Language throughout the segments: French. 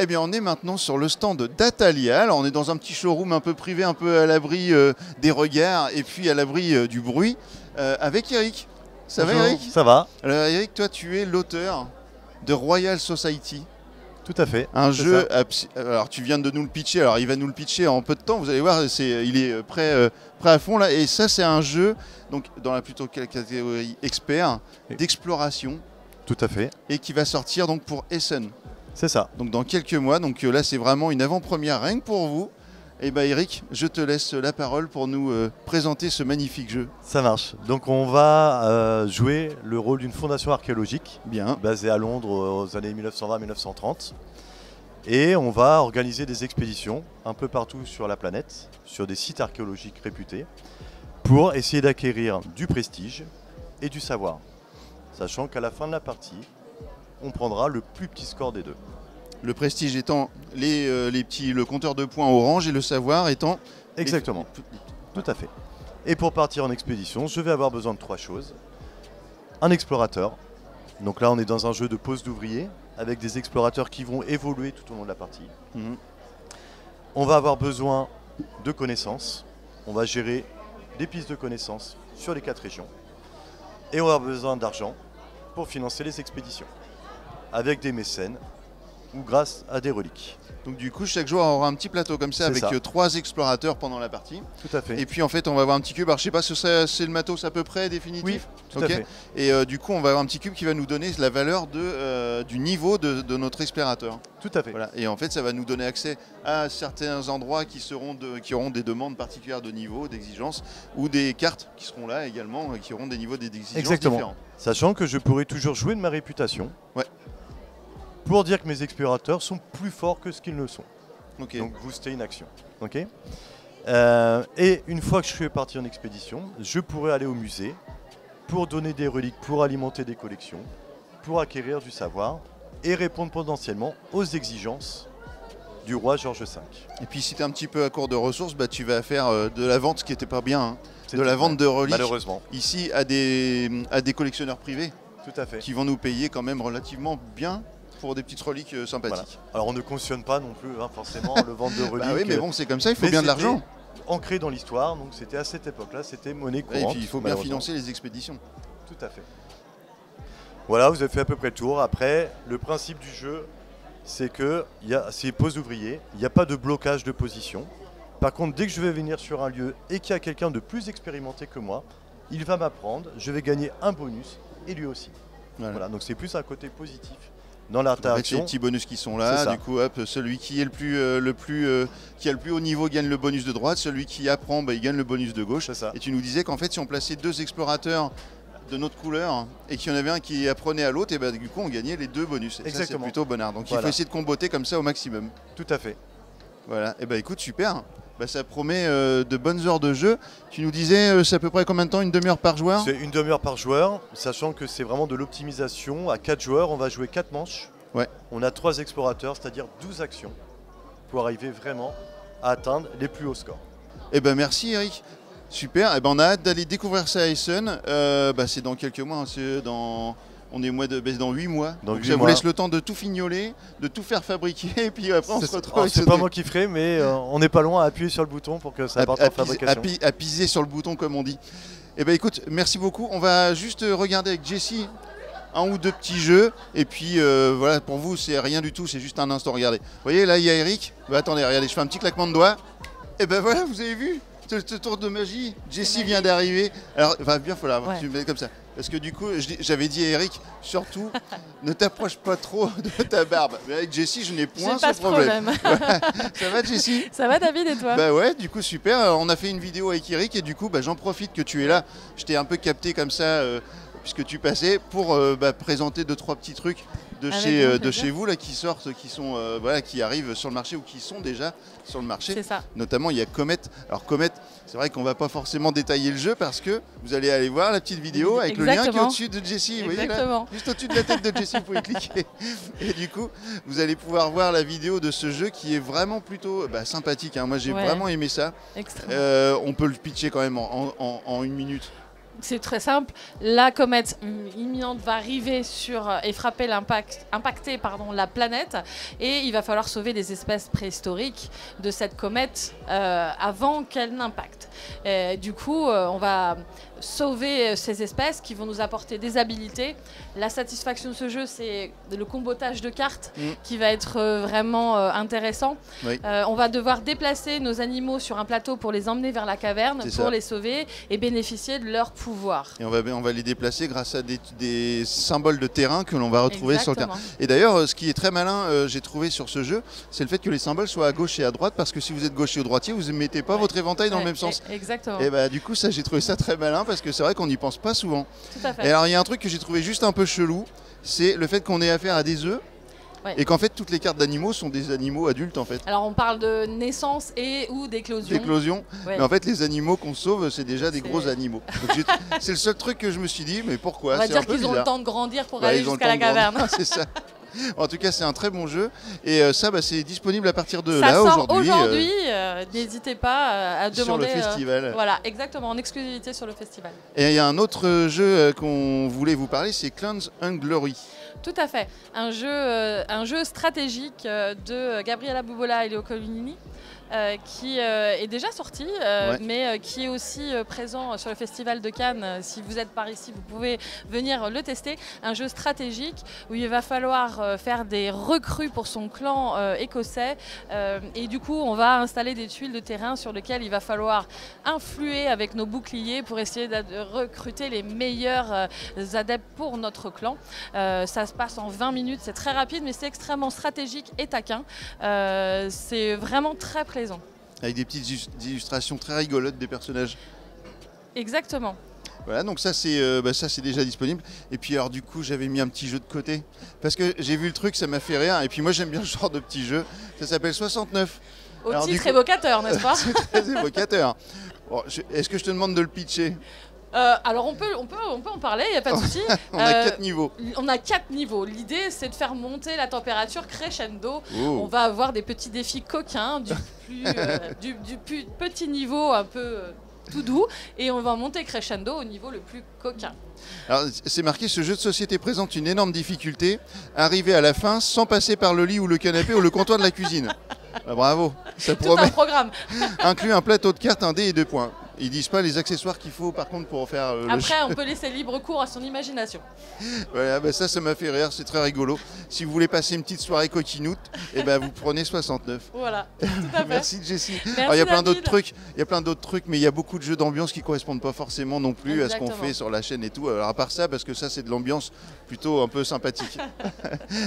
Eh bien, on est maintenant sur le stand d'Atalia. Alors, on est dans un petit showroom un peu privé, un peu à l'abri des regards et puis à l'abri du bruit, avec Eric. Ça Bonjour. va, Eric? Ça va. Alors, Eric, toi, tu es l'auteur de Royal Society. Tout à fait. Un jeu, alors tu viens de nous le pitcher, alors il va nous le pitcher en peu de temps, vous allez voir, il est prêt à fond là. Et ça, c'est un jeu, donc dans la plutôt catégorie expert, d'exploration. Tout à fait. Et qui va sortir donc pour Essen. C'est ça. Donc dans quelques mois, donc là c'est vraiment une avant-première rien que pour vous. Et bah Eric, je te laisse la parole pour nous présenter ce magnifique jeu. Ça marche. Donc on va jouer le rôle d'une fondation archéologique basée à Londres aux années 1920-1930. Et on va organiser des expéditions un peu partout sur la planète, sur des sites archéologiques réputés, pour essayer d'acquérir du prestige et du savoir. Sachant qu'à la fin de la partie, on prendra le plus petit score des deux. Le prestige étant le compteur de points orange et le savoir étant... Exactement, tout à fait. Et pour partir en expédition, je vais avoir besoin de 3 choses. Un explorateur. Donc là, on est dans un jeu de pose d'ouvriers, avec des explorateurs qui vont évoluer tout au long de la partie. On va avoir besoin de connaissances. On va gérer des pistes de connaissances sur les 4 régions. Et on va avoir besoin d'argent pour financer les expéditions, avec des mécènes ou grâce à des reliques. Donc du coup, chaque joueur aura un petit plateau comme ça avec 3 explorateurs pendant la partie. Tout à fait. Et puis en fait, on va avoir un petit cube. Alors je sais pas si c'est le matos à peu près définitif. Oui, tout à fait. Et du coup, on va avoir un petit cube qui va nous donner la valeur du niveau de notre explorateur. Tout à fait. Voilà. Et en fait, ça va nous donner accès à certains endroits qui auront des demandes particulières de niveau, d'exigence, ou des cartes qui seront là également, qui auront des niveaux d'exigence différents. Sachant que je pourrai toujours jouer de ma réputation. Ouais. Pour dire que mes explorateurs sont plus forts que ce qu'ils ne sont. Okay. Donc booster une action. Okay. Et une fois que je suis parti en expédition, je pourrais aller au musée pour donner des reliques, pour alimenter des collections, pour acquérir du savoir et répondre potentiellement aux exigences du roi George V. Et puis si tu es un petit peu à court de ressources, bah, tu vas faire de la vente, ce qui n'était pas bien, hein, de la vente de reliques, malheureusement, ici à des collectionneurs privés. Tout à fait. Qui vont nous payer quand même relativement bien pour des petites reliques sympathiques. Voilà. Alors on ne cautionne pas non plus forcément le vente de reliques. Bah oui, mais bon, c'est comme ça, il faut bien de l'argent. Ancré dans l'histoire, donc c'était à cette époque-là, c'était monnaie courante. Et puis il faut bien financer les expéditions. Tout à fait. Voilà, vous avez fait à peu près le tour. Après, le principe du jeu, c'est que c'est pose ouvrier, il n'y a pas de blocage de position. Par contre, dès que je vais venir sur un lieu et qu'il y a quelqu'un de plus expérimenté que moi, il va m'apprendre, je vais gagner un bonus et lui aussi. Voilà, donc c'est plus un côté positif. Dans l'interaction, les petits bonus qui sont là, du coup, hop, celui qui est qui a le plus haut niveau gagne le bonus de droite, celui qui apprend, bah, il gagne le bonus de gauche. Et tu nous disais qu'en fait, si on plaçait 2 explorateurs de notre couleur et qu'il y en avait un qui apprenait à l'autre, et bah, du coup, on gagnait les 2 bonus. Et ça, c'est plutôt bonnard. Donc, il faut essayer de comboter comme ça au maximum. Tout à fait. Voilà. Et bah, écoute, super. Bah, ça promet de bonnes heures de jeu. Tu nous disais, c'est à peu près combien de temps? Une demi-heure par joueur? C'est une demi-heure par joueur, sachant que c'est vraiment de l'optimisation. À 4 joueurs, on va jouer 4 manches. Ouais. On a 3 explorateurs, c'est-à-dire 12 actions, pour arriver vraiment à atteindre les plus hauts scores. Eh ben merci Eric. Super. Eh ben on a hâte d'aller découvrir ça à Essen. C'est dans quelques mois. C'est dans... On est dans 8 mois. Donc ça vous laisse le temps de tout fignoler, de tout faire fabriquer, et puis après on se retrouve. C'est pas moi qui ferai, mais on n'est pas loin à appuyer sur le bouton pour que ça parte en fabrication. À piser sur le bouton comme on dit. Eh ben écoute, merci beaucoup. On va juste regarder avec Jessie un ou 2 petits jeux, et puis voilà, pour vous c'est rien du tout, c'est juste un instant. Regardez. Vous voyez là il y a Eric. Bah, attendez, regardez, je fais un petit claquement de doigts. Et ben voilà, vous avez vu ce tour de magie. Jessie vient d'arriver. Alors va bien falloir tu me mets comme ça. Parce que du coup, j'avais dit à Eric, surtout, ne t'approche pas trop de ta barbe. Mais avec Jessie, je n'ai point ce problème. Ça va Jessie? Ça va David, et toi? Bah ouais, du coup super. Alors, on a fait une vidéo avec Eric et du coup, j'en profite que tu es là. Je t'ai un peu capté comme ça, puisque tu passais, pour présenter 2-3 petits trucs de chez vous là, qui sortent, qui arrivent sur le marché ou qui sont déjà sur le marché. C'est ça. Notamment, il y a Comet. Alors Comet, c'est vrai qu'on va pas forcément détailler le jeu parce que vous allez aller voir la petite vidéo avec le lien qui est au-dessus de Jessie. Vous voyez là, juste au-dessus de la tête de Jessie, vous pouvez cliquer. Et du coup, vous allez pouvoir voir la vidéo de ce jeu qui est vraiment plutôt sympathique. Hein. Moi, j'ai vraiment aimé ça. On peut le pitcher quand même en 1 minute. c'est très simple. La comète imminente va arriver et impacter la planète, et il va falloir sauver des espèces préhistoriques de cette comète avant qu'elle n'impacte. Du coup, on va sauver ces espèces qui vont nous apporter des habilités. La satisfaction de ce jeu, c'est le combotage de cartes qui va être vraiment intéressant. Oui. On va devoir déplacer nos animaux sur un plateau pour les emmener vers la caverne, pour les sauver et bénéficier de leur pouvoir. Et on va les déplacer grâce à des symboles de terrain que l'on va retrouver sur le terrain. Exactement. Et d'ailleurs, ce qui est très malin, j'ai trouvé sur ce jeu, c'est le fait que les symboles soient à gauche et à droite, parce que si vous êtes gaucher ou droitier, vous ne mettez pas votre éventail dans le même sens. Exactement. Et bah du coup, ça, j'ai trouvé ça très malin, parce que c'est vrai qu'on n'y pense pas souvent. Tout à fait. Et alors, il y a un truc que j'ai trouvé juste un peu chelou, c'est le fait qu'on ait affaire à des œufs. Ouais. Et qu'en fait, toutes les cartes d'animaux sont des animaux adultes en fait. Alors on parle de naissance ou d'éclosion. D'éclosion. Ouais. Mais en fait, les animaux qu'on sauve, c'est déjà des gros animaux. C'est le seul truc que je me suis dit, mais pourquoi? On va dire un peu qu'ils ont le bizarre. temps de grandir pour aller Ils ont le jusqu'à la temps de grandir. caverne. C'est ça. En tout cas, c'est un très bon jeu. Et ça, c'est disponible à partir de Ça là sort aujourd'hui. N'hésitez pas à demander. Sur le festival. Voilà, exactement, en exclusivité sur le festival. Et il y a un autre jeu qu'on voulait vous parler, c'est Clans and Glory. Tout à fait. Un jeu stratégique de Gabriela Bubola et Léo Colini. Qui est déjà sorti, mais qui est aussi présent sur le Festival de Cannes. Si vous êtes par ici, vous pouvez venir le tester. Un jeu stratégique où il va falloir faire des recrues pour son clan écossais. Et du coup, on va installer des tuiles de terrain sur lesquelles il va falloir influer avec nos boucliers pour essayer de recruter les meilleurs adeptes pour notre clan. Ça se passe en 20 minutes, c'est très rapide, mais c'est extrêmement stratégique et taquin. C'est vraiment très présent. Avec des petites illustrations très rigolotes des personnages. Exactement. Voilà, donc ça c'est déjà disponible. Et puis alors du coup j'avais mis un petit jeu de côté parce que j'ai vu le truc, ça m'a fait rire. Et puis moi j'aime bien ce genre de petit jeu. Ça s'appelle 69. Au titre évocateur, n'est-ce pas? C'est très évocateur. Bon, est-ce que je te demande de le pitcher? Alors on peut en parler, il n'y a pas de souci. On a 4 niveaux. On a 4 niveaux. L'idée, c'est de faire monter la température crescendo. Oh. On va avoir des petits défis coquins, du plus petit niveau un peu tout doux, et on va monter crescendo au niveau le plus coquin. Alors c'est marqué, ce jeu de société présente une énorme difficulté, arriver à la fin sans passer par le lit ou le canapé ou le comptoir de la cuisine. Bah, bravo, ça Tout promet. un programme. Inclut un plateau de cartes, un dé et 2 points. Ils disent pas les accessoires qu'il faut par contre pour faire Après, on peut laisser libre cours à son imagination. Voilà, bah ça m'a fait rire, c'est très rigolo. Si vous voulez passer une petite soirée coquinoute, et ben vous prenez 69. Voilà, tout à fait. Merci Jessie. Merci, Alors, il y a plein d'autres David. trucs, mais il y a beaucoup de jeux d'ambiance qui correspondent pas forcément non plus à ce qu'on Exactement. fait sur la chaîne et tout. Alors à part ça, parce que ça c'est de l'ambiance plutôt un peu sympathique.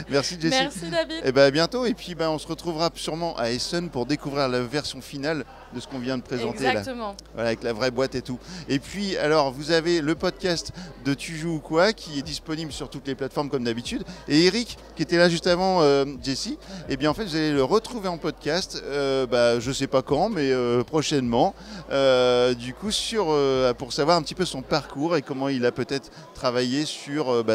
Merci Jessie. Merci David. Et ben à bientôt, et puis on se retrouvera sûrement à Essen pour découvrir la version finale de ce qu'on vient de présenter là. Exactement. Voilà, avec la vraie boîte et tout. Et puis, alors, vous avez le podcast de Tu joues ou quoi, qui est disponible sur toutes les plateformes comme d'habitude. Et Eric, qui était là juste avant Jessie, eh bien, en fait, vous allez le retrouver en podcast, je sais pas quand, mais prochainement. Du coup, pour savoir un petit peu son parcours et comment il a peut-être travaillé sur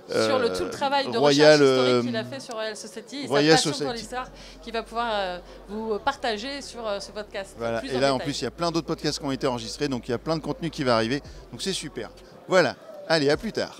tout le travail de Royal, recherche historique qu'il a fait sur Royal Society et Royal sa passion Society. pour l'histoire qu'il va pouvoir vous partager sur ce podcast. Voilà. Plus Et en là, en détail. plus, il y a plein d'autres podcasts qui ont été enregistrés, donc il y a plein de contenu qui va arriver. Donc c'est super. Voilà. Allez, à plus tard.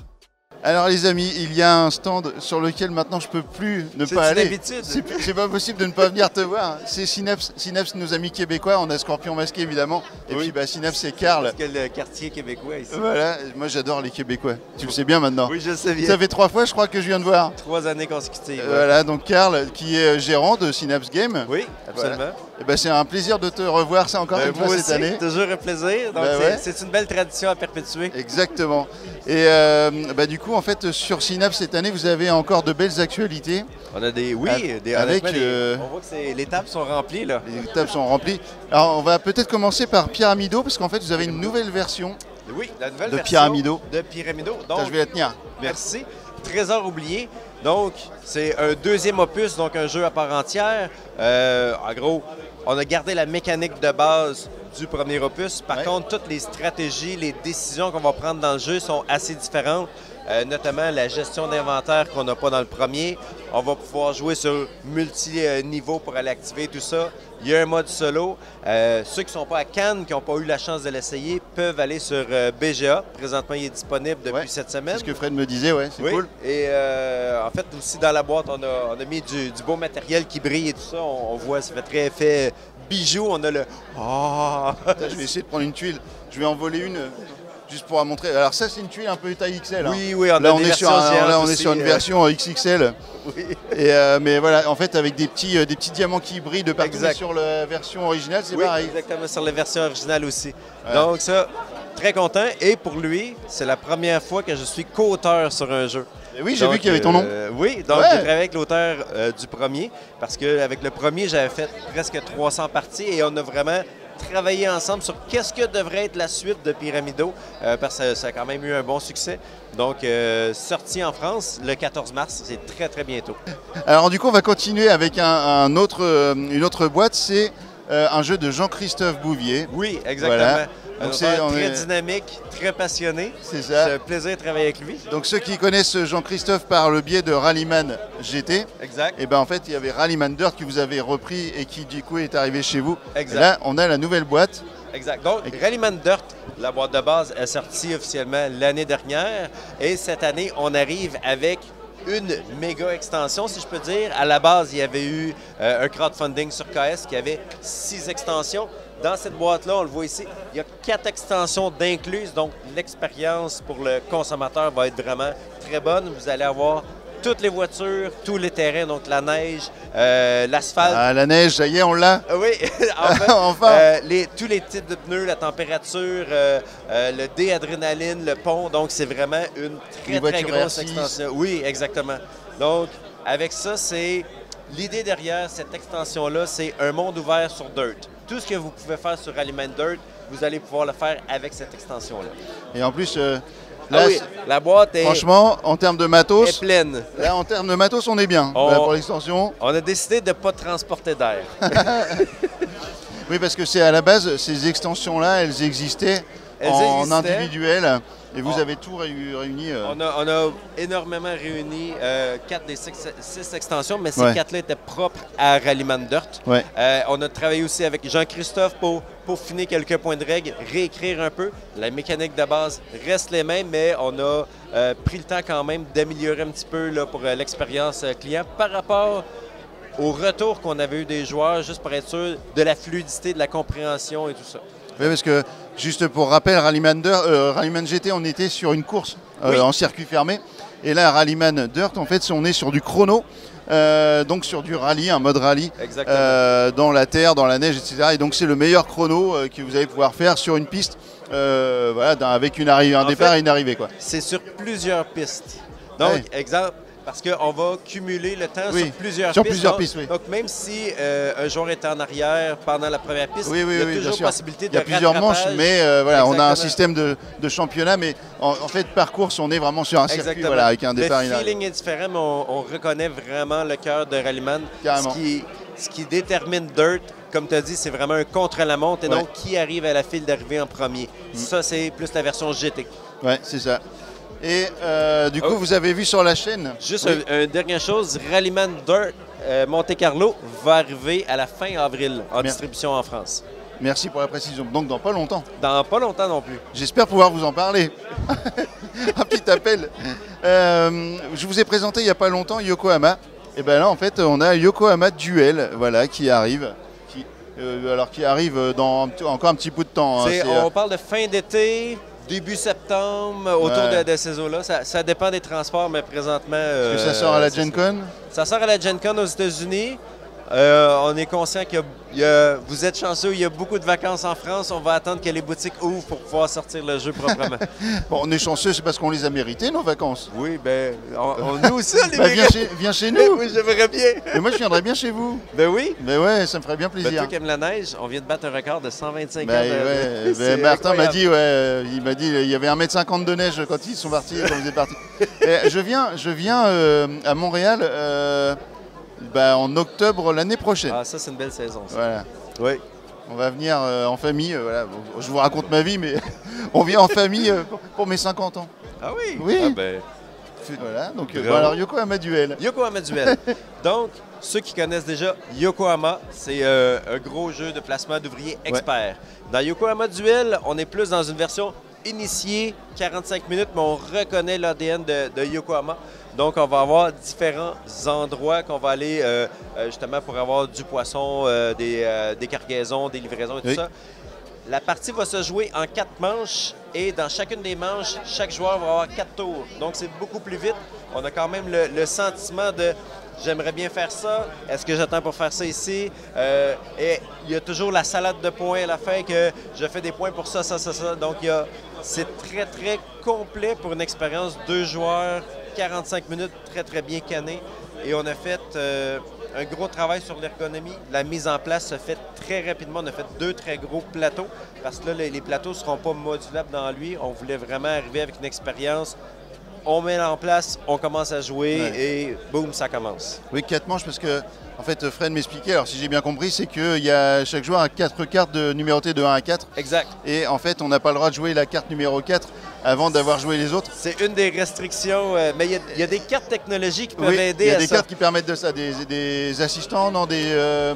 Alors les amis, il y a un stand sur lequel maintenant je peux plus ne pas aller. D'habitude. C'est pas possible de ne pas venir te voir. C'est Synapse. Synapse, nos amis québécois. On a Scorpion masqué évidemment. Et Oui. puis Synapse, c'est Karl. Parce que le quartier québécois ici. Voilà. Moi j'adore les Québécois. Tu le sais bien maintenant. Oui, je sais bien. Ça fait 3 fois, je crois, que je viens de voir. 3 années consécutives. ouais. Voilà. Donc Karl, qui est gérant de Synapse Game. Oui, absolument. Et c'est un plaisir de te revoir ça encore une moi fois aussi, cette année. toujours un plaisir. Donc, c'est une belle tradition à perpétuer. Exactement. Et du coup, en fait, sur Synapse cette année, vous avez encore de belles actualités. On a des. Oui, Avec, on voit que les tables sont remplies, là. Les tables sont remplies. Alors, on va peut-être commencer par Pyramido, parce qu'en fait, vous avez une nouvelle version. Oui, la nouvelle De version Pyramido. De Pyramido. Donc, Attends, je vais la tenir. merci. Trésor oublié. Donc, c'est un deuxième opus, donc un jeu à part entière. En gros, on a gardé la mécanique de base du premier opus. Par Ouais. contre, toutes les stratégies, les décisions qu'on va prendre dans le jeu sont assez différentes. Notamment la gestion d'inventaire qu'on n'a pas dans le premier. On va pouvoir jouer sur multi-niveaux pour aller activer tout ça. Il y a un mode solo. Ceux qui ne sont pas à Cannes, qui n'ont pas eu la chance de l'essayer, peuvent aller sur BGA. Présentement, il est disponible depuis cette semaine. C'est ce que Fred me disait, ouais, c'est Oui. cool. Et en fait, aussi dans la boîte, on a mis du beau matériel qui brille et tout ça. On voit, ça fait très effet bijou. On a le... Ah! Attends, je vais essayer de prendre une tuile. Je vais en voler une juste pour la montrer. Alors ça, c'est une tuile un peu taille XL. Hein. Oui, on Là, a on des est sur, versions géantes là, on est aussi, sur une version XXL. Oui. Et, mais voilà, en fait, avec des petits diamants qui brillent de partout. Exact. Mais sur la version originale, c'est Oui, pareil. exactement, sur la version originale aussi. Ouais. Donc ça, très content. Et pour lui, c'est la première fois que je suis co-auteur sur un jeu. Et oui, j'ai Donc, vu qu'il y avait ton nom. Oui, donc Ouais. j'ai travaillé avec l'auteur du premier, parce qu'avec le premier, j'avais fait presque 300 parties et on a vraiment travaillé ensemble sur qu'est-ce que devrait être la suite de Pyramido, parce que ça a quand même eu un bon succès. Donc, sorti en France le 14 mars, c'est très, très bientôt. Alors du coup, on va continuer avec une autre boîte. C'est un jeu de Jean-Christophe Bouvier. Oui, exactement. Voilà. Un Donc, auteur on très est- dynamique, très passionné. C'est ça. C'est un plaisir de travailler avec lui. Donc ceux qui connaissent Jean-Christophe par le biais de Rallyman GT, Exact. et ben en fait il y avait Rallyman Dirt qui vous avez repris et qui du coup est arrivé chez vous. Exact. Et là on a la nouvelle boîte. Exact. Donc, Rallyman Dirt, la boîte de base, est sortie officiellement l'année dernière. Et cette année, on arrive avec une méga extension, si je peux dire. À la base, il y avait eu un crowdfunding sur KS qui avait 6 extensions. Dans cette boîte-là, on le voit ici, il y a 4 extensions d'incluses. Donc, l'expérience pour le consommateur va être vraiment très bonne. Vous allez avoir toutes les voitures, tous les terrains, donc la neige, l'asphalte. Ah, la neige, ça y est, on l'a. Oui, en fait, Enfin. tous les types de pneus, la température, le déadrénaline, le pont. Donc, c'est vraiment une Les très, très voitures grosse R6. extension. Oui, exactement. Donc, avec ça, c'est l'idée derrière cette extension-là, c'est un monde ouvert sur Dirt. Tout ce que vous pouvez faire sur Rallyman Dirt, vous allez pouvoir le faire avec cette extension-là. Et en plus, là, Ah oui, la boîte est franchement, en termes de matos, pleine. là, en termes de matos, on est bien. On- Voilà, pour l'extension. On a décidé de ne pas transporter d'air. Oui, parce que c'est à la base, ces extensions-là, elles existaient Elles en existaient. individuel. Et vous Oh. avez tout réuni. On a énormément réuni 4 des 6 extensions, mais ces Ouais. 4-là étaient propres à Rallyman Dirt. Ouais. On a travaillé aussi avec Jean-Christophe pour finir quelques points de règle, réécrire un peu. La mécanique de base reste les mêmes, mais on a pris le temps quand même d'améliorer un petit peu là, pour l'expérience client par rapport au retour qu'on avait eu des joueurs, juste pour être sûr de la fluidité, de la compréhension et tout ça. Oui, parce que, juste pour rappel, Rallyman GT, on était sur une course Oui. en circuit fermé. Et là, Rallyman Dirt, en fait, on est sur du chrono, donc sur du rallye, un mode rallye, Exactement. dans la terre, dans la neige, etc. Et donc, c'est le meilleur chrono que vous allez pouvoir faire sur une piste, voilà, avec un En départ fait, et une arrivée, quoi. C'est sur plusieurs pistes. Donc, Ouais. exemple, parce qu'on va cumuler le temps Oui, sur plusieurs sur pistes. plusieurs donc, pistes, oui. Donc, même si un joueur est en arrière pendant la première piste, Oui, oui, il y a oui, bien toujours sûr. possibilité de Il y a plusieurs manches, rattrapage. mais voilà, on a un Exactement. système de championnat, mais en fait, par course, on est vraiment sur un circuit, Exactement. voilà, avec un départ et une Le arrivée. feeling est différent, mais on reconnaît vraiment le cœur de Rallyman. Carrément. Ce qui détermine Dirt, comme tu as dit, c'est vraiment un contre-la-montre et Ouais. donc qui arrive à la file d'arrivée en premier. Ça, c'est plus la version GT. Ouais, c'est ça. Et du coup, Oh. vous avez vu sur la chaîne. Juste Oui. une dernière chose, Rallyman Dirt Monte Carlo va arriver à la fin avril en Bien. distribution en France. Merci pour la précision. Donc, dans pas longtemps. Dans pas longtemps non plus. J'espère pouvoir vous en parler. Un petit appel. Je vous ai présenté il n'y a pas longtemps Yokohama. Et bien là, en fait, on a Yokohama Duel, voilà, qui arrive. Qui arrive dans encore un petit bout de temps. Hein. C'est- C'est, on parle de fin d'été, début septembre, autour Ouais. de ces eaux-là. Ça dépend des transports, mais présentement... que ça sort à la Gen Con. Ça sort à la Gen Con aux États-Unis. On est conscient vous êtes chanceux, il y a beaucoup de vacances en France. On va attendre que les boutiques ouvrent pour pouvoir sortir le jeu proprement. Bon, on est chanceux, c'est parce qu'on les a méritées, nos vacances. Oui, ben, nous aussi, on les Bah, mérite. viens chez nous. Oui, j'aimerais bien. Et moi, je viendrais bien chez vous. Ben oui. Mais ouais, ça me ferait bien Ben, plaisir. toi qui aimes la neige, on vient de battre un record de 125 Bah, heures. ouais, C'est Martin m'a incroyable. dit, il m'a dit, il y avait 1,50 m de neige quand ils sont partis, quand vous êtes partis. Et je viens à Montréal en octobre l'année prochaine. Ah, ça, c'est une belle saison. Ça. Voilà. Oui. On va venir en famille, voilà. Bon, je vous raconte ma vie, mais on vient en famille pour mes 50 ans. Ah oui? Oui. Ah ben, voilà, donc bon, alors Yokohama Duel. Yokohama Duel. Donc, ceux qui connaissent déjà Yokohama, c'est un gros jeu de placement d'ouvriers experts. Dans Yokohama Duel, on est plus dans une version initiée, 45 minutes, mais on reconnaît l'ADN de Yokohama. Donc, on va avoir différents endroits qu'on va aller justement pour avoir du poisson, des cargaisons, des livraisons et tout ça. La partie va se jouer en 4 manches et dans chacune des manches, chaque joueur va avoir 4 tours. Donc, c'est beaucoup plus vite. On a quand même le sentiment de « j'aimerais bien faire ça, est-ce que j'attends pour faire ça ici? » Et il y a toujours la salade de points à la fin que je fais des points pour ça, ça, ça, ça. Donc, c'est très, très complet pour une expérience 2 joueurs, 45 minutes, très, très bien canné. Et on a fait un gros travail sur l'ergonomie. La mise en place se fait très rapidement. On a fait 2 très gros plateaux parce que là, les plateaux ne seront pas modulables dans lui. On voulait vraiment arriver avec une expérience. On met en place, on commence à jouer et boum, ça commence. Oui, 4 manches parce que en fait, Fred m'expliquait, alors si j'ai bien compris, c'est que chaque joueur a 4 cartes numérotées de 1 à 4. Exact. Et en fait, on n'a pas le droit de jouer la carte numéro 4 avant d'avoir joué les autres. C'est une des restrictions, mais il y a des cartes technologiques qui peuvent aider à ça. Il y a des cartes qui permettent de ça, des assistants, non,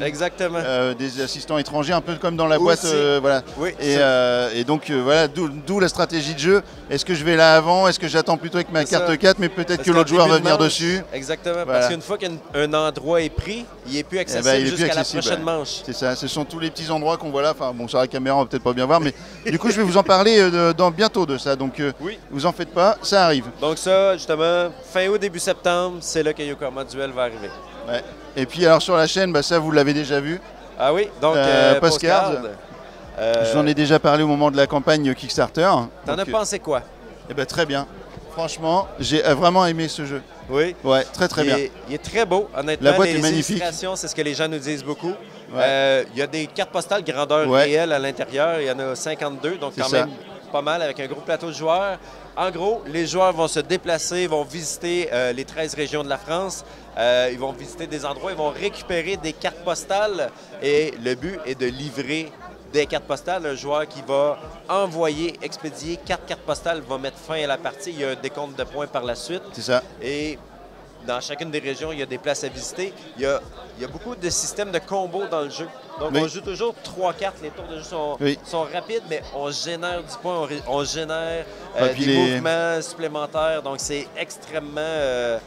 exactement. Des assistants étrangers, un peu comme dans la boîte. Voilà. Oui, et donc, voilà, d'où la stratégie de jeu. Est-ce que je vais là avant? Est-ce que j'attends plutôt avec ma carte 4, mais peut-être que l'autre joueur va venir dessus? Exactement, voilà. Parce qu'une fois qu'un endroit est pris, il n'est plus accessible jusqu'à la prochaine manche. C'est ça, ce sont tous les petits endroits qu'on voit là. Enfin, bon, sur la caméra, on va peut-être pas bien voir, mais du coup, je vais vous en parler bientôt de ça. Donc, vous en faites pas, ça arrive. Donc ça, justement, fin août, début septembre, c'est là que Yokohama Duel va arriver. Ouais. Et puis, alors sur la chaîne, ça, vous l'avez déjà vu. Ah oui, donc Postcard. Je vous en ai déjà parlé au moment de la campagne Kickstarter. T'en as pensé quoi? Eh ben, très bien. Franchement, j'ai vraiment aimé ce jeu. Oui. Ouais, très très bien. Il est très beau, honnêtement. La boîte est magnifique. C'est ce que les gens nous disent beaucoup. Il y a des cartes postales grandeur réelle à l'intérieur. Il y en a 52, donc quand même pas mal avec un gros plateau de joueurs. En gros, les joueurs vont se déplacer, vont visiter les 13 régions de la France. Ils vont visiter des endroits, ils vont récupérer des cartes postales. Et le but est de livrer des cartes postales. Un joueur qui va envoyer, expédier 4 cartes postales va mettre fin à la partie. Il y a un décompte de points par la suite. C'est ça. Et dans chacune des régions, il y a des places à visiter. Il y a beaucoup de systèmes de combos dans le jeu. Donc, on joue toujours 3 cartes. Les tours de jeu sont rapides, mais on génère du point, on génère des mouvements supplémentaires. Donc, c'est extrêmement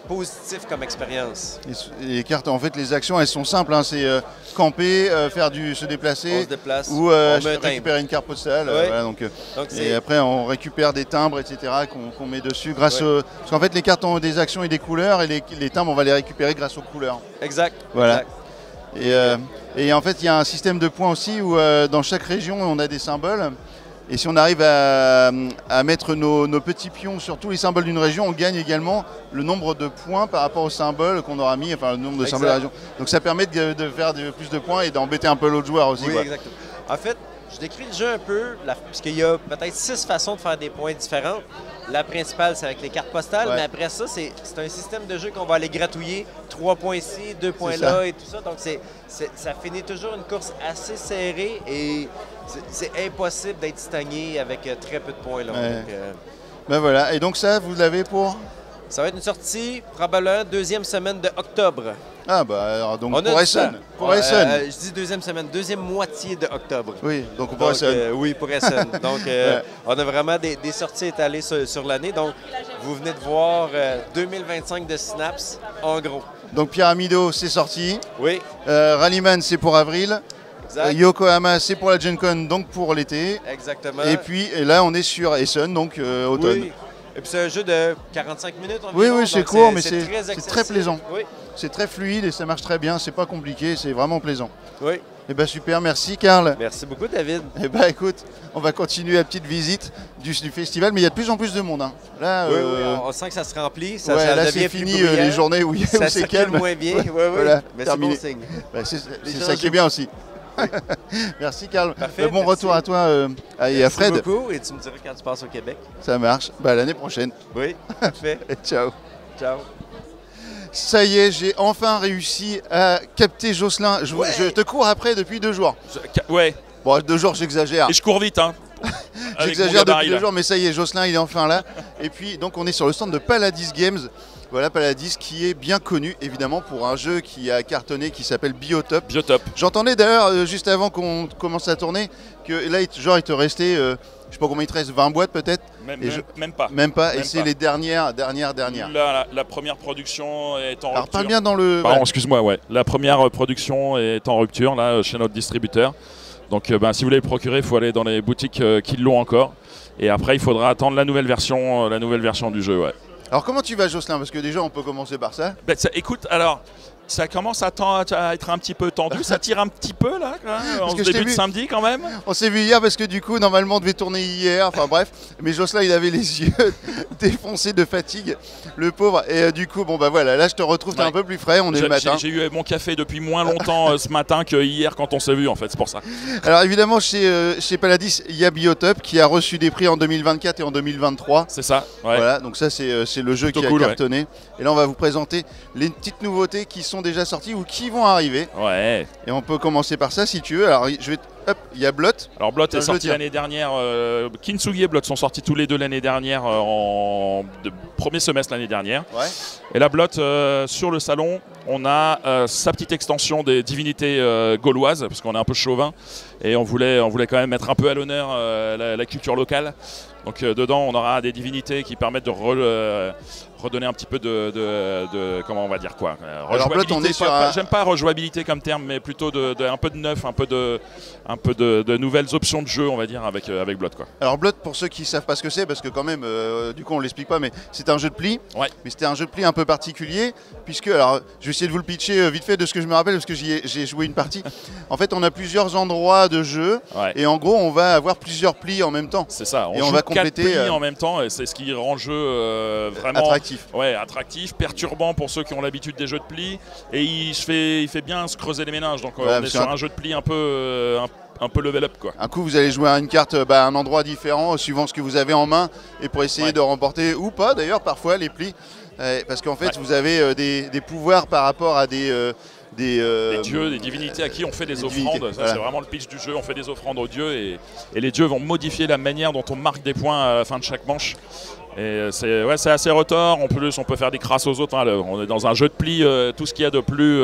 positif comme expérience. Les cartes, en fait, les actions, elles sont simples. Hein. C'est camper, se déplacer, on se déplace, ou récupérer une carte postale. Voilà, donc et après, on récupère des timbres, etc., qu'on met dessus. Parce qu'en fait, les cartes ont des actions et des couleurs, et les timbres, on va les récupérer grâce aux couleurs. Exact. Voilà. Exact. Et en fait, il y a un système de points aussi où dans chaque région, on a des symboles. Et si on arrive à mettre nos petits pions sur tous les symboles d'une région, on gagne également le nombre de points par rapport aux symboles qu'on aura mis, enfin le nombre de symboles de la région. Donc ça permet de faire plus de points et d'embêter un peu l'autre joueur aussi. Oui, exactement. En fait, je décris le jeu un peu, parce qu'il y a peut-être 6 façons de faire des points différents. La principale, c'est avec les cartes postales, mais après ça, c'est un système de jeu qu'on va aller gratouiller. 3 points ici, 2 points là et tout ça. Donc, ça finit toujours une course assez serrée et c'est impossible d'être stagné avec très peu de points. Là. Donc, ben voilà, et donc ça, vous l'avez pour? Ça va être une sortie probablement 2e semaine d'octobre. Ah bah alors, donc pour Essen. Je dis 2e semaine, 2e moitié d'octobre. Oui, donc pour Essen. Oui, pour Essen. Donc on a vraiment des sorties étalées sur l'année. Donc vous venez de voir 2025 de Synapse, en gros. Donc Pyramido, c'est sorti. Oui. Rallyman, c'est pour avril. Yokohama, c'est pour la Gen Con, donc pour l'été. Exactement. Et puis là, on est sur Essen, donc automne. Oui. Et puis c'est un jeu de 45 minutes environ. Oui, c'est court, mais c'est très plaisant. Oui. C'est très fluide et ça marche très bien. C'est pas compliqué, c'est vraiment plaisant. Oui. Eh ben super, merci Karl. Merci beaucoup David. Eh ben écoute, on va continuer la petite visite du festival, mais il y a de plus en plus de monde. Hein. Là, oui, on sent que ça se remplit. Ça là c'est fini les journées où c'est calme. Moins bien. Voilà, mais c'est bon signe. C'est ça qui est bien aussi. Merci Karl. Parfait, bon retour à toi et à Fred. Merci beaucoup et tu me diras quand tu passes au Québec. Ça marche. L'année prochaine. Oui, parfait. Et ciao. Ciao. Ça y est, j'ai enfin réussi à capter Jocelyn. Je te cours après depuis 2 jours. Ouais. Bon, 2 jours, j'exagère. Et je cours vite, hein. J'exagère depuis 2 jours, mais ça y est, Jocelyn, il est enfin là. Et puis, donc, on est sur le stand de Paladis Games. Voilà, Paladis qui est bien connu, évidemment, pour un jeu qui a cartonné, qui s'appelle Biotop. Biotop. J'entendais d'ailleurs, juste avant qu'on commence à tourner, que là, il te restait, je sais pas combien il te reste, 20 boîtes peut-être. Même pas. Même pas, et c'est les dernières. Là, la première production est en Alors, rupture. parle bien dans le... Pardon, excuse-moi, ouais. La première production est en rupture, là, chez notre distributeur. Donc, si vous voulez le procurer, il faut aller dans les boutiques qui l'ont encore. Et après, il faudra attendre la nouvelle version du jeu, ouais. Alors comment tu vas, Jocelyn? Parce que déjà on peut commencer par ça. Écoute, alors ça commence à être un petit peu tendu, ça tire un petit peu là, en ce début de samedi quand même. On s'est vu hier parce que du coup normalement on devait tourner hier, enfin bref, mais Jocelyn il avait les yeux défoncés de fatigue, le pauvre, et du coup bon bah voilà, là je te retrouve, t'es un peu plus frais, on est le matin. J'ai eu mon café depuis moins longtemps ce matin que hier quand on s'est vu en fait, c'est pour ça. Alors évidemment chez Paladis il y a Biotop qui a reçu des prix en 2024 et en 2023. C'est ça, ouais. Voilà, donc ça c'est le jeu qui a cartonné. Ouais. Et là on va vous présenter les petites nouveautés qui sont déjà sorties ou qui vont arriver. Ouais. Et on peut commencer par ça si tu veux. Alors je vais... Hop, il y a Blot. Alors Blot est sorti l'année dernière, Kintsugi et Blot sont sortis tous les deux l'année dernière, premier semestre l'année dernière. Ouais. Et la Blot, sur le salon, on a sa petite extension des divinités gauloises, parce qu'on est un peu chauvin, et on voulait quand même mettre un peu à l'honneur la culture locale. Donc dedans, on aura des divinités qui permettent de redonner un petit peu de comment on va dire quoi. J'aime pas rejouabilité comme terme, mais plutôt un peu de neuf, un peu de nouvelles options de jeu, on va dire, avec Blot, quoi. Alors Blot, pour ceux qui ne savent pas ce que c'est, parce que quand même, du coup on ne l'explique pas, mais c'est un jeu de pli. Ouais. Mais c'était un jeu de pli un peu particulier, puisque, alors je vais essayer de vous le pitcher vite fait de ce que je me rappelle, parce que j'ai joué une partie. En fait, on a plusieurs endroits de jeu, et en gros, on va avoir plusieurs plis en même temps. C'est ça, on va compléter 4 plis en même temps, et c'est ce qui rend le jeu vraiment attractif. Ouais, attractif, perturbant pour ceux qui ont l'habitude des jeux de plis, et il fait bien se creuser les méninges. Donc on est sur un jeu de plis un peu level up, quoi. Un coup vous allez jouer à une carte à un endroit différent suivant ce que vous avez en main, et pour essayer de remporter, ou pas d'ailleurs parfois les plis, parce qu'en fait vous avez des pouvoirs par rapport à des dieux, des divinités à qui on fait des offrandes. Ça, c'est vraiment le pitch du jeu, on fait des offrandes aux dieux, et les dieux vont modifier la manière dont on marque des points à la fin de chaque manche. Et c'est assez retors. En plus, on peut faire des crasses aux autres. Hein. On est dans un jeu de pli, tout ce qu'il y a de plus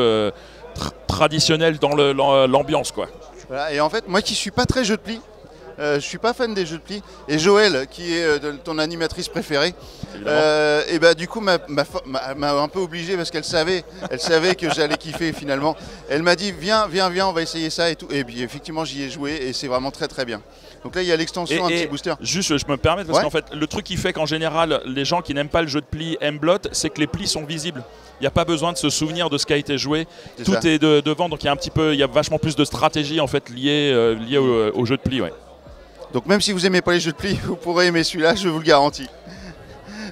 traditionnel dans l'ambiance, quoi. Voilà, et en fait, moi qui suis pas très jeu de pli, je suis pas fan des jeux de pli, et Joël, qui est ton animatrice préférée, et bah du coup m'a un peu obligé, parce qu'elle savait que j'allais kiffer finalement. Elle m'a dit viens, on va essayer ça et tout. Et puis effectivement j'y ai joué et c'est vraiment très très bien. Donc là il y a l'extension, un petit booster. Juste, je me permets, parce qu'en fait le truc qui fait qu'en général les gens qui n'aiment pas le jeu de pli aiment Blot, c'est que les plis sont visibles. Il n'y a pas besoin de se souvenir de ce qui a été joué. Tout est devant, donc il y a vachement plus de stratégie en fait liée au jeu de pli, ouais. Donc même si vous aimez pas les jeux de pli, vous pourrez aimer celui-là, je vous le garantis.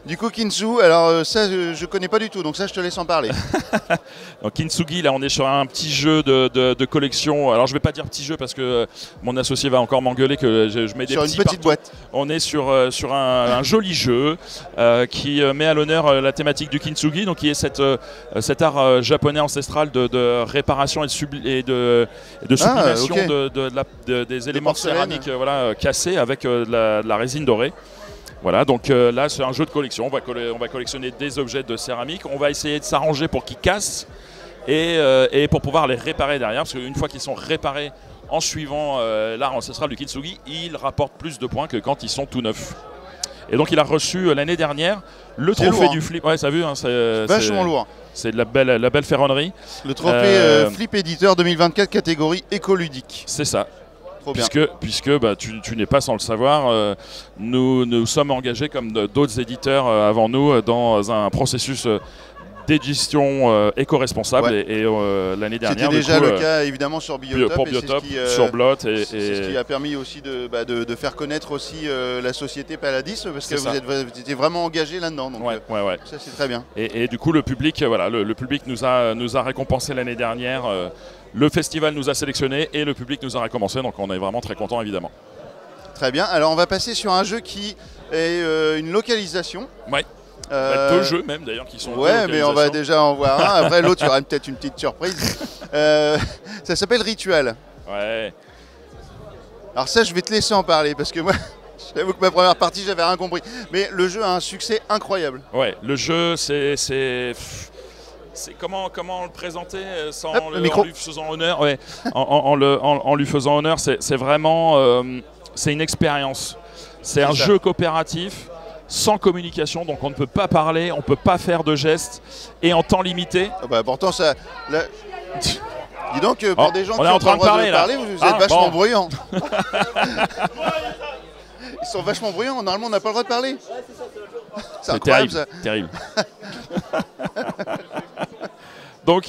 Du coup, Kintsu, alors ça je connais pas du tout, donc ça je te laisse en parler. Donc Kintsugi, là on est sur un petit jeu de collection. Alors je vais pas dire petit jeu parce que mon associé va encore m'engueuler que je mets des sur petits une petite boîte. On est sur un joli jeu qui met à l'honneur la thématique du Kintsugi, donc qui est cet art japonais ancestral de réparation et de sublimation des éléments de céramique cassés avec de la résine dorée. Voilà, donc là c'est un jeu de collection, on va collectionner des objets de céramique, on va essayer de s'arranger pour qu'ils cassent et pour pouvoir les réparer derrière, parce qu'une fois qu'ils sont réparés en suivant l'art ancestral du Kintsugi, ils rapportent plus de points que quand ils sont tout neufs. Et donc il a reçu l'année dernière le trophée du flip. Ouais, ça a vu, hein, c'est vachement lourd. C'est de la belle ferronnerie. Le trophée Flip Editeur 2024 catégorie écoludique. C'est ça. Puisque tu n'es pas sans le savoir, nous sommes engagés comme d'autres éditeurs avant nous dans un processus d'édition éco-responsable et l'année dernière. C'était déjà le cas évidemment sur Biotop. Pour Biotop, sur Blot. C'est ce qui a permis aussi de faire connaître aussi la société Paladis, parce que vous étiez vraiment engagé là-dedans. Donc ouais. ça c'est très bien. Et du coup le public, le public nous a récompensé l'année dernière. Le festival nous a sélectionnés et le public nous a récompensé, donc on est vraiment très contents évidemment. Très bien, alors on va passer sur un jeu qui est une localisation. Ouais. 2 jeux même d'ailleurs qui sont. Ouais, mais on va déjà en voir un. Après, l'autre, il y aura peut-être une petite surprise. Ça s'appelle Ritual. Ouais. Alors ça, je vais te laisser en parler parce que moi, j'avoue que ma première partie, j'avais rien compris. Mais le jeu a un succès incroyable. Ouais, le jeu, c'est comment le présenter sans Hop, le micro. en lui faisant honneur. Ouais, en lui faisant honneur, c'est vraiment c'est une expérience. C'est un jeu coopératif sans communication, donc on ne peut pas parler, on ne peut pas faire de gestes et en temps limité. Ah bah, pourtant, ça. Là... Dis donc, pour des gens qui on est en train de parler, vous êtes vachement bruyants. Ils sont vachement bruyants. Normalement, on n'a pas le droit de parler. C'est incroyable, ça. Terrible. donc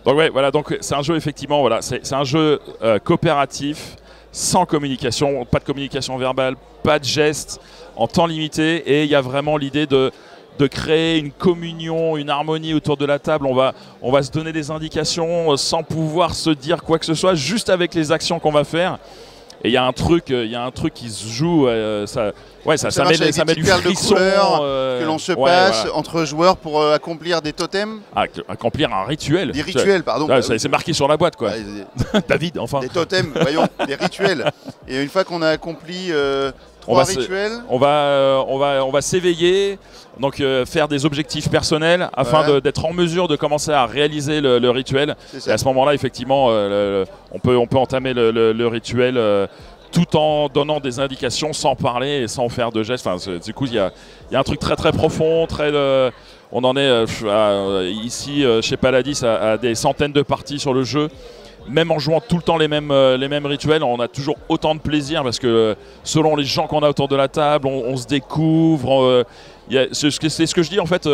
ouais, voilà. Donc c'est un jeu effectivement. Voilà, c'est un jeu coopératif, sans communication, pas de communication verbale, pas de gestes, en temps limité. Et il y a vraiment l'idée de créer une communion, une harmonie autour de la table. On va se donner des indications sans pouvoir se dire quoi que ce soit, juste avec les actions qu'on va faire. Et il y a un truc qui se joue, ça met du frisson que l'on se passe entre joueurs pour accomplir des totems. Accomplir un rituel. Des rituels, pardon. C'est marqué sur la boîte, quoi. David, enfin. Des totems, voyons, des rituels. Et une fois qu'on a accompli 3 rituels, on va s'éveiller, donc faire des objectifs personnels afin d'être en mesure de commencer à réaliser le rituel. Et à ce moment-là, effectivement, on peut entamer le rituel tout en donnant des indications, sans parler et sans faire de gestes. Enfin, du coup, il y a un truc très très profond, on en est ici chez Paladis à des centaines de parties sur le jeu. Même en jouant tout le temps les mêmes rituels, on a toujours autant de plaisir parce que selon les gens qu'on a autour de la table, on se découvre. C'est ce que je dis en fait,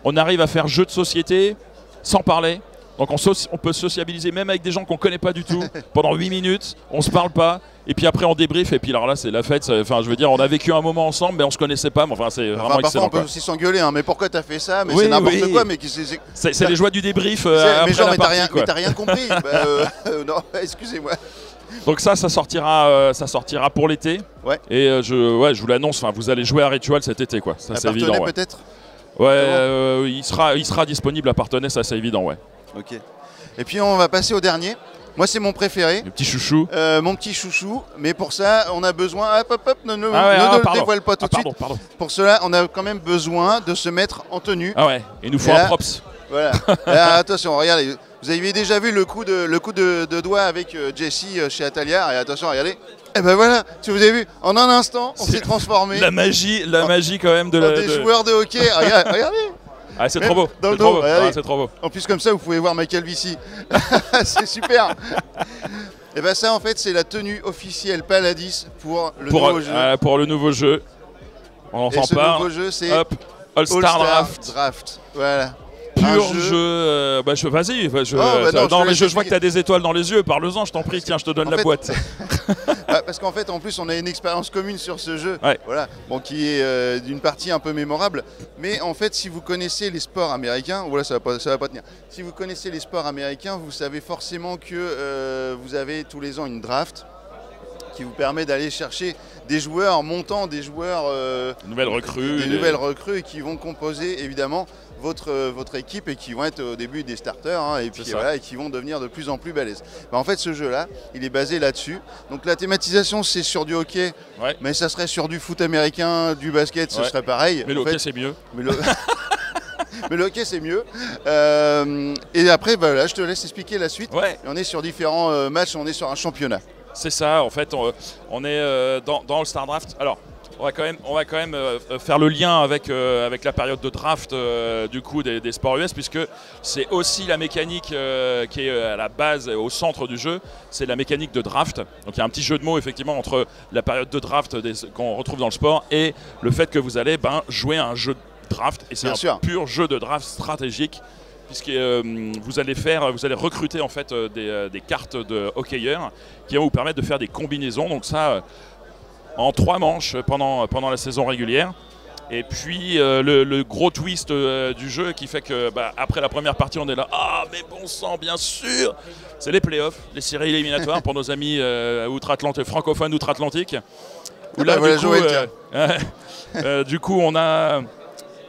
on arrive à faire jeu de société sans parler. Donc on peut sociabiliser même avec des gens qu'on ne connaît pas du tout pendant 8 minutes, on ne se parle pas, et puis après on débrief, et puis alors là c'est la fête. Enfin, je veux dire, on a vécu un moment ensemble, mais on ne se connaissait pas, mais enfin c'est vraiment excellent. Parfois on peut aussi s'engueuler, hein, mais pourquoi t'as fait ça, mais c'est n'importe quoi. Mais c'est les joies du débrief après la partie. Mais t'as rien compris. Non, excusez-moi. Donc ça sortira pour l'été. Ouais. Et je vous l'annonce, vous allez jouer à Ritual cet été, quoi. Ça c'est évident. Peut-être. Ouais, il sera disponible à Partenay, ça c'est évident, ouais. Ok. Et puis on va passer au dernier. Moi c'est mon préféré. Le petit chouchou. Mon petit chouchou. Mais pour ça on a besoin. Ne le dévoile pas tout de suite. Pardon. Pour cela on a quand même besoin de se mettre en tenue. Ah ouais. Il nous faut un props. Voilà. Là, attention, regardez. Vous avez déjà vu le coup de doigt avec Jessie chez Ataliar. Et attention, regardez. Et ben voilà, si vous avez vu, en un instant, on s'est transformé. La magie quand même des joueurs de hockey. Regardez. Ah, c'est trop beau. Dans le dos, c'est trop beau. En plus, comme ça, vous pouvez voir ma calvitie. C'est super. Et ben ça, en fait, c'est la tenue officielle Paladis pour le nouveau jeu. Pour le nouveau jeu. On en parle. Ce nouveau jeu, c'est All-Star Draft. Voilà. Pur jeu. Vas-y. Je vois que tu as des étoiles dans les yeux. Parle-en, je t'en prie. Tiens, je te donne la boîte. Parce qu'en fait, en plus, on a une expérience commune sur ce jeu. Ouais. Voilà. Bon, qui est d'une partie un peu mémorable. Mais en fait, si vous connaissez les sports américains, voilà, ça va pas tenir. Si vous connaissez les sports américains, vous savez forcément que vous avez tous les ans une draft qui vous permet d'aller chercher des joueurs montants, des joueurs nouvelles recrues, nouvelles recrues qui vont composer évidemment votre équipe et qui vont être au début des starters et puis voilà, et qui vont devenir de plus en plus balèzes. En fait, ce jeu-là, il est basé là-dessus. Donc la thématisation, c'est sur du hockey, mais ça serait sur du foot américain, du basket, ce serait pareil. Mais le hockey, c'est mieux. Mais le hockey, c'est mieux. Et après, là, je te laisse expliquer la suite. Ouais. On est sur différents matchs, on est sur un championnat. C'est ça, en fait, on est dans le Star Draft. Alors, on va quand même faire le lien avec la période de draft du coup des sports US, puisque c'est aussi la mécanique qui est à la base, au centre du jeu, c'est la mécanique de draft. Donc il y a un petit jeu de mots effectivement entre la période de draft qu'on retrouve dans le sport et le fait que vous allez jouer à un jeu de draft, et c'est un pur jeu de draft stratégique. Puisque vous allez recruter en fait des cartes de hockeyeurs qui vont vous permettre de faire des combinaisons. Donc ça, en 3 manches pendant la saison régulière. Et puis le gros twist du jeu qui fait que après la première partie, on est là, mais bon sang, bien sûr, c'est les playoffs, les séries éliminatoires pour nos amis francophones outre-Atlantique. Où là, du coup, on a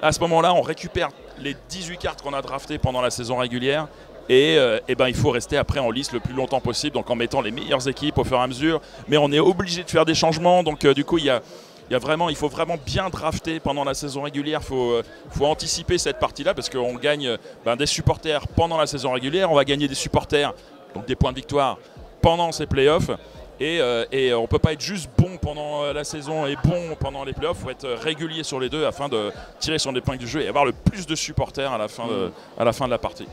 À ce moment-là, on récupère les 18 cartes qu'on a draftées pendant la saison régulière. Et ben, il faut rester après en lice le plus longtemps possible, donc en mettant les meilleures équipes au fur et à mesure. Mais on est obligé de faire des changements, donc du coup il faut vraiment bien drafter pendant la saison régulière. Il faut anticiper cette partie-là parce qu'on gagne des supporters pendant la saison régulière. On va gagner des supporters, donc des points de victoire, pendant ces playoffs. Et on ne peut pas être juste bon pendant la saison et bon pendant les playoffs. Il faut être régulier sur les deux afin de tirer son épingle du jeu et avoir le plus de supporters à la fin de la partie.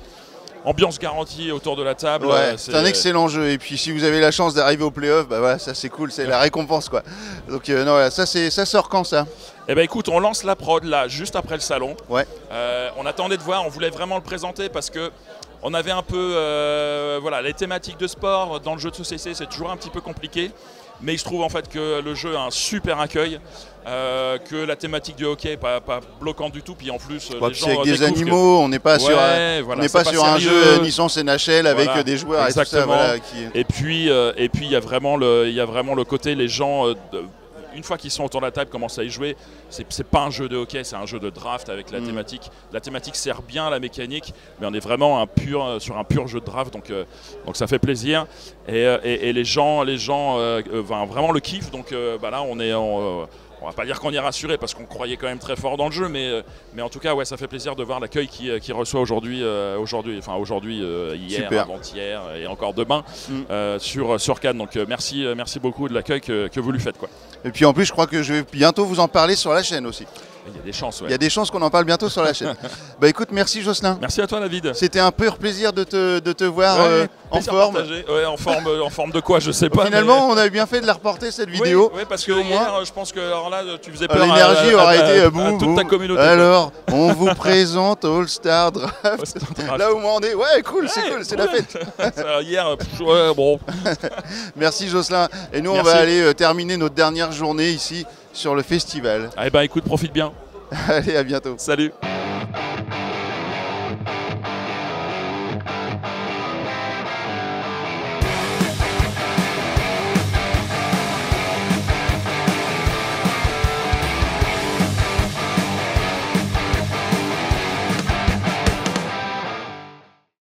Ambiance garantie autour de la table. Ouais, c'est un excellent jeu. Et puis si vous avez la chance d'arriver au play-off, bah voilà, ça c'est cool, c'est la récompense quoi. Donc non, voilà, ça sort quand ça? Eh ben écoute, on lance la prod là, juste après le salon. Ouais. On attendait de voir, on voulait vraiment le présenter parce que on avait un peu, voilà, les thématiques de sport dans le jeu de société, c'est toujours un petit peu compliqué. Mais il se trouve en fait que le jeu a un super accueil, que la thématique du hockey n'est pas bloquante du tout. Puis en plus, les gens avec des animaux, on n'est pas sur un jeu licence NHL avec des joueurs. Exactement. Et tout ça. Et puis il y a vraiment le côté, les gens, une fois qu'ils sont autour de la table, commencent à y jouer. C'est pas un jeu de hockey, c'est un jeu de draft avec la thématique. La thématique sert bien à la mécanique, mais on est vraiment sur un pur jeu de draft, donc ça fait plaisir. Et les gens vraiment le kiffent. Donc là, on va pas dire qu'on est rassuré parce qu'on croyait quand même très fort dans le jeu, mais en tout cas, ouais, ça fait plaisir de voir l'accueil qui reçoit aujourd'hui, hier, avant-hier et encore demain sur Cannes. Donc merci beaucoup de l'accueil que vous lui faites, quoi. Et puis en plus, je crois que je vais bientôt vous en parler sur la chaîne aussi. Il y a des chances, ouais. Il y a des chances qu'on en parle bientôt sur la chaîne. Bah écoute, merci Jocelyn. Merci à toi David. C'était un pur plaisir de te voir en forme. Ouais, en forme de quoi, je sais pas. Finalement, on a bien fait de la reporter cette vidéo. Oui, parce que hier, je pense que alors là, tu faisais peur l'énergie aurait été à toute ta communauté. Alors, on vous présente All Star Draft. Là où moi on est, ouais, cool, c'est cool, c'est la fête. Hier, bon. Merci Jocelyn. Et nous, on va aller terminer notre dernière journée ici sur le festival. Eh ben, écoute, profite bien. Allez, à bientôt. Salut.